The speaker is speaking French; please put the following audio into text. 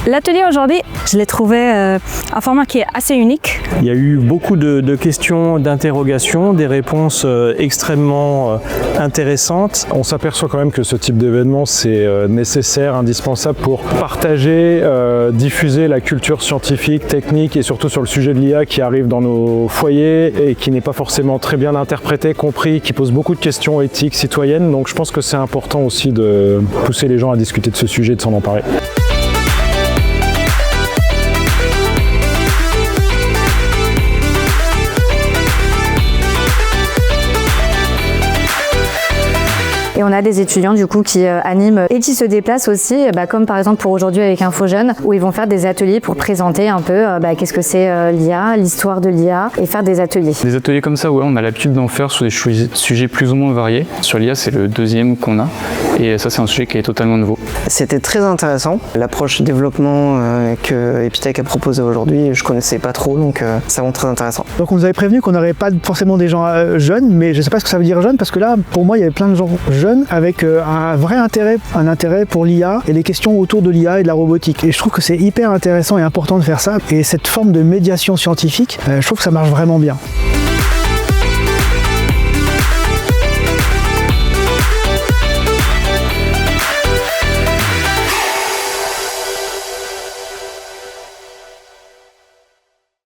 L'atelier aujourd'hui, je l'ai trouvé un format qui est assez unique. Il y a eu beaucoup de questions, d'interrogations, des réponses extrêmement intéressantes. On s'aperçoit quand même que ce type d'événement, c'est nécessaire, indispensable pour partager, diffuser la culture scientifique, technique et surtout sur le sujet de l'IA qui arrive dans nos foyers et qui n'est pas forcément très bien interprété, compris, qui pose beaucoup de questions éthiques, citoyennes. Donc je pense que c'est important aussi de pousser les gens à discuter de ce sujet, de s'en emparer. Et on a des étudiants du coup qui animent et qui se déplacent aussi, comme par exemple pour aujourd'hui avec Infojeunes, où ils vont faire des ateliers pour présenter un peu qu'est-ce que c'est l'IA, l'histoire de l'IA, et faire des ateliers. Des ateliers comme ça, ouais, on a l'habitude d'en faire sur des sujets plus ou moins variés. Sur l'IA, c'est le deuxième qu'on a, et ça c'est un sujet qui est totalement nouveau. C'était très intéressant. L'approche développement que Epitech a proposé aujourd'hui, je connaissais pas trop, donc ça rend très intéressant. Donc on nous avait prévenu qu'on n'aurait pas forcément des gens jeunes, mais je sais pas ce que ça veut dire jeunes, parce que là, pour moi, il y avait plein de gens jeunes avec un vrai intérêt, pour l'IA et les questions autour de l'IA et de la robotique. Et je trouve que c'est hyper intéressant et important de faire ça. Et cette forme de médiation scientifique, je trouve que ça marche vraiment bien.